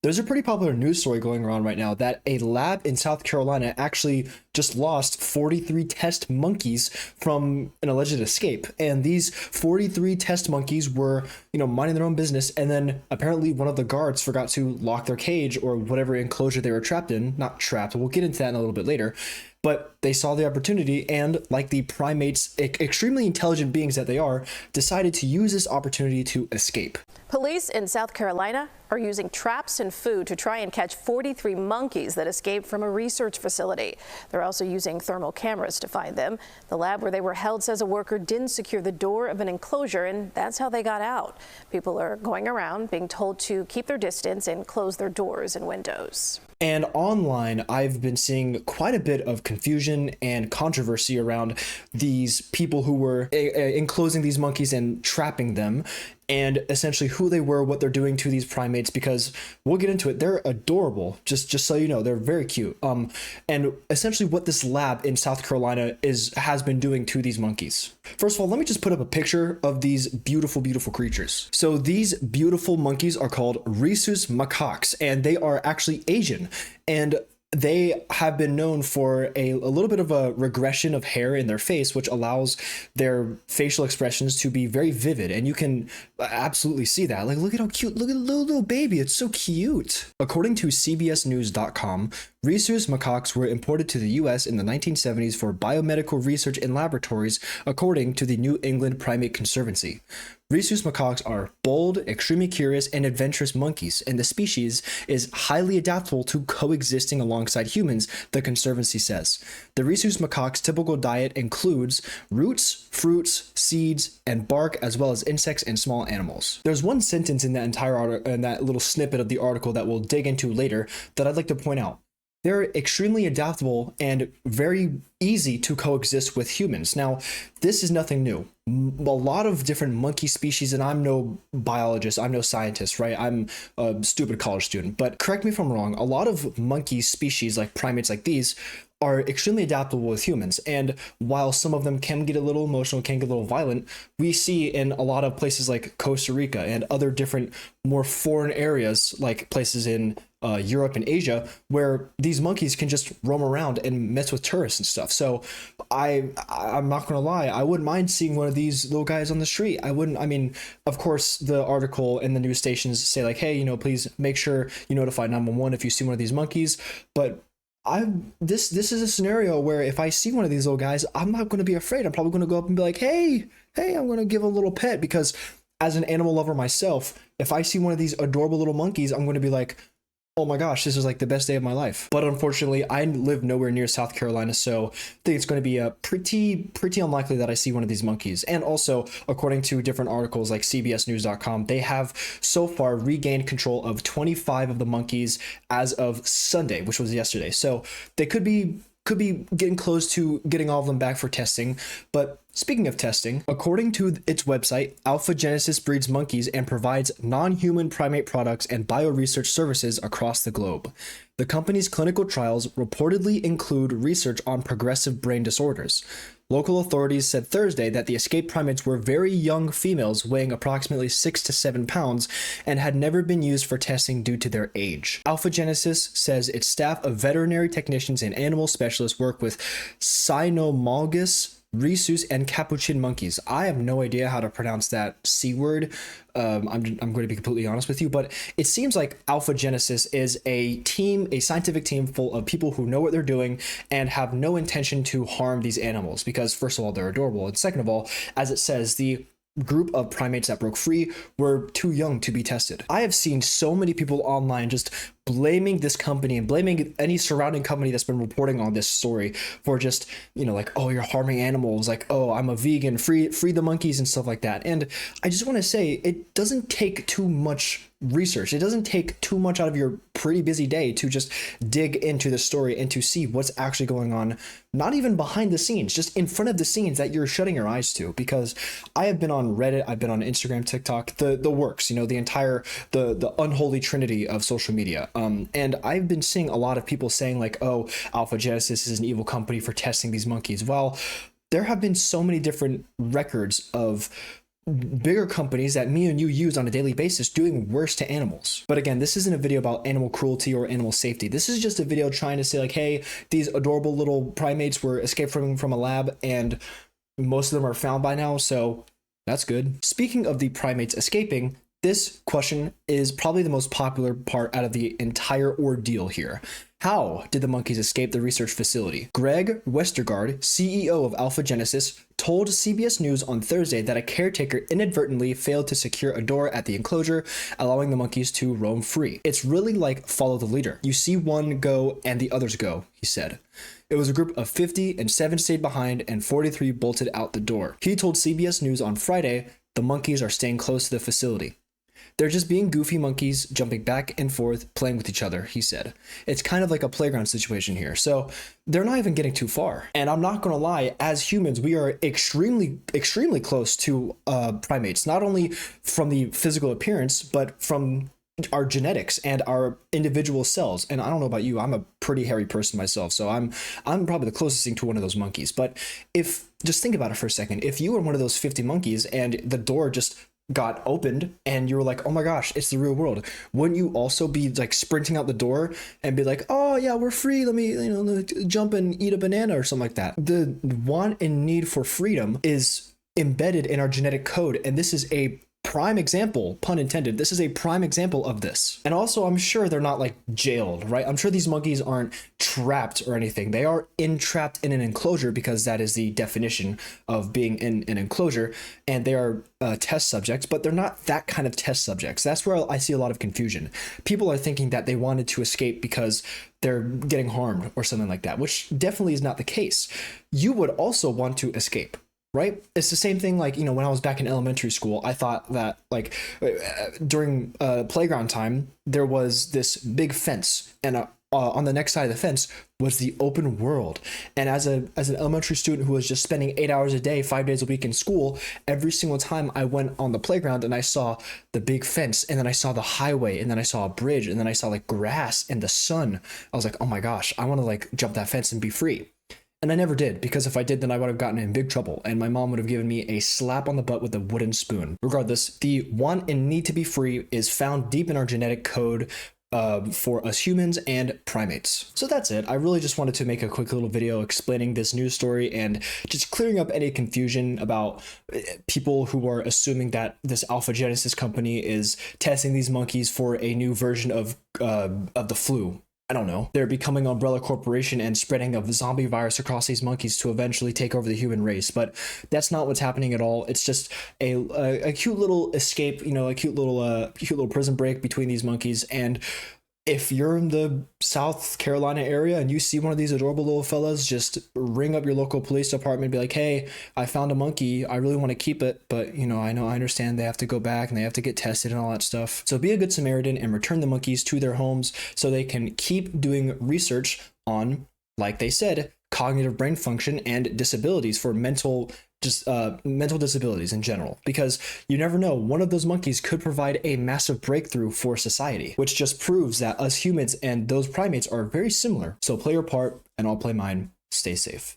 There's a pretty popular news story going around right now that a lab in South Carolina actually just lost 43 test monkeys from an alleged escape. And these 43 test monkeys were, minding their own business. And then apparently one of the guards forgot to lock their cage or whatever enclosure they were trapped in. Not trapped. We'll get into that in a little bit later. But they saw the opportunity and, like the primates, extremely intelligent beings that they are, decided to use this opportunity to escape. Police in South Carolina are using traps and food to try and catch 43 monkeys that escaped from a research facility. They're also using thermal cameras to find them. The lab where they were held says a worker didn't secure the door of an enclosure, and that's how they got out. People are going around being told to keep their distance and close their doors and windows. And online, I've been seeing quite a bit of confusion and controversy around these people who were enclosing these monkeys and trapping them, and essentially who they were, what they're doing to these primates, because we'll get into it. They're adorable, just so you know, they're very cute. And essentially what this lab in South Carolina has been doing to these monkeys. First of all, let me just put up a picture of these beautiful, beautiful creatures. So these beautiful monkeys are called Rhesus macaques, and they are actually Asian. And they have been known for a little bit of a regression of hair in their face, which allows their facial expressions to be very vivid. And you can absolutely see that. Like, look at how cute, look at the little baby. It's so cute. According to CBSnews.com, Rhesus macaques were imported to the US in the 1970s for biomedical research in laboratories, according to the New England Primate Conservancy. Rhesus macaques are bold, extremely curious, and adventurous monkeys, and the species is highly adaptable to coexisting alongside humans, the Conservancy says. The Rhesus macaques' typical diet includes roots, fruits, seeds, and bark, as well as insects and small animals. There's one sentence in that entire article, in that little snippet of the article that we'll dig into later, that I'd like to point out. They're extremely adaptable and very easy to coexist with humans. Now, this is nothing new. A lot of different monkey species, and I'm no biologist, I'm no scientist, right? I'm a stupid college student, but correct me if I'm wrong. A lot of monkey species, like primates like these, are extremely adaptable with humans. And while some of them can get a little emotional, can get a little violent, we see in a lot of places like Costa Rica and other different more foreign areas, like places in Europe and Asia, where these monkeys can just roam around and mess with tourists and stuff. So I'm not gonna lie, I wouldn't mind seeing one of these little guys on the street. I mean, of course, the article and the news stations say like, hey, please make sure you notify 911 if you see one of these monkeys. But this is a scenario where if I see one of these little guys, I'm not going to be afraid. I'm probably going to go up and be like, hey, I'm going to give a little pet, because as an animal lover myself, if I see one of these adorable little monkeys, I'm going to be like, oh my gosh, this is like the best day of my life. But unfortunately, I live nowhere near South Carolina, so I think it's going to be pretty unlikely that I see one of these monkeys. And also, according to different articles like CBSnews.com, they have so far regained control of 25 of the monkeys as of Sunday, which was yesterday. So they could be getting close to getting all of them back for testing. But speaking of testing, according to its website, Alpha Genesis breeds monkeys and provides non-human primate products and bioresearch services across the globe. The company's clinical trials reportedly include research on progressive brain disorders. Local authorities said Thursday that the escaped primates were very young females weighing approximately 6 to 7 pounds and had never been used for testing due to their age. Alpha Genesis says its staff of veterinary technicians and animal specialists work with cynomolgus, Rhesus, and capuchin monkeys. I have no idea how to pronounce that C word. I'm going to be completely honest with you, but it seems like Alpha Genesis is a scientific team full of people who know what they're doing and have no intention to harm these animals, because first of all, they're adorable, and second of all, as it says, the group of primates that broke free were too young to be tested. I have seen so many people online just blaming this company and blaming any surrounding company that's been reporting on this story for just, like, oh, you're harming animals, like, oh, I'm a vegan, free the monkeys and stuff like that. And I just want to say, it doesn't take too much research. It doesn't take too much out of your pretty busy day to just dig into the story and to see what's actually going on, not even behind the scenes, just in front of the scenes that you're shutting your eyes to. Because I have been on Reddit, I've been on Instagram, TikTok, the works, the entire, the unholy trinity of social media. And I've been seeing a lot of people saying like, oh, Alpha Genesis is an evil company for testing these monkeys. Well, there have been so many different records of bigger companies that me and you use on a daily basis doing worse to animals. But again, this isn't a video about animal cruelty or animal safety. This is just a video trying to say like, hey, these adorable little primates were escaped from a lab and most of them are found by now, so that's good. Speaking of the primates escaping, this question is probably the most popular part out of the entire ordeal here. How did the monkeys escape the research facility? Greg Westergaard, CEO of Alpha Genesis, told CBS News on Thursday that a caretaker inadvertently failed to secure a door at the enclosure, allowing the monkeys to roam free. It's really like follow the leader. You see one go and the others go, he said. It was a group of 50 and 7 stayed behind and 43 bolted out the door. He told CBS News on Friday the monkeys are staying close to the facility. They're just being goofy monkeys, jumping back and forth, playing with each other, he said. It's kind of like a playground situation here. So they're not even getting too far. And I'm not going to lie, as humans, we are extremely close to primates, not only from the physical appearance, but from our genetics and our individual cells. And I don't know about you, I'm a pretty hairy person myself, so I'm probably the closest thing to one of those monkeys. But just think about it for a second. If you were one of those 50 monkeys and the door just got opened and you were like, oh my gosh, it's the real world, wouldn't you also be like sprinting out the door and be like, oh yeah, we're free, let me jump and eat a banana or something like that? The want and need for freedom is embedded in our genetic code, and this is a prime example, pun intended, this is a prime example of this. And also, I'm sure they're not like jailed, right? I'm sure these monkeys aren't trapped or anything. They are entrapped in an enclosure because that is the definition of being in an enclosure, and they are test subjects, but they're not that kind of test subjects. That's where I see a lot of confusion. People are thinking that they wanted to escape because they're getting harmed or something like that, which definitely is not the case. You would also want to escape, right? It's the same thing like, when I was back in elementary school, I thought that like during playground time, there was this big fence, and on the next side of the fence was the open world. And as an elementary student who was just spending 8 hours a day, 5 days a week in school, every single time I went on the playground and I saw the big fence, and then I saw the highway, and then I saw a bridge, and then I saw like grass and the sun, I was like, oh my gosh, I want to like jump that fence and be free. And I never did, because if I did, then I would have gotten in big trouble, and my mom would have given me a slap on the butt with a wooden spoon. Regardless, the want and need to be free is found deep in our genetic code for us humans and primates. So that's it. I really just wanted to make a quick little video explaining this news story and just clearing up any confusion about people who are assuming that this Alpha Genesis company is testing these monkeys for a new version of the flu. I don't know. They're becoming Umbrella Corporation and spreading a zombie virus across these monkeys to eventually take over the human race. But that's not what's happening at all. It's just a cute little escape, a cute little prison break between these monkeys. And if you're in the South Carolina area and you see one of these adorable little fellas, just ring up your local police department and be like, hey, I found a monkey. I really want to keep it, but I understand they have to go back and they have to get tested and all that stuff. So be a good Samaritan and return the monkeys to their homes so they can keep doing research on, like they said, cognitive brain function and disabilities for mental disabilities in general, because you never know, one of those monkeys could provide a massive breakthrough for society, which just proves that us humans and those primates are very similar. So play your part and I'll play mine. Stay safe.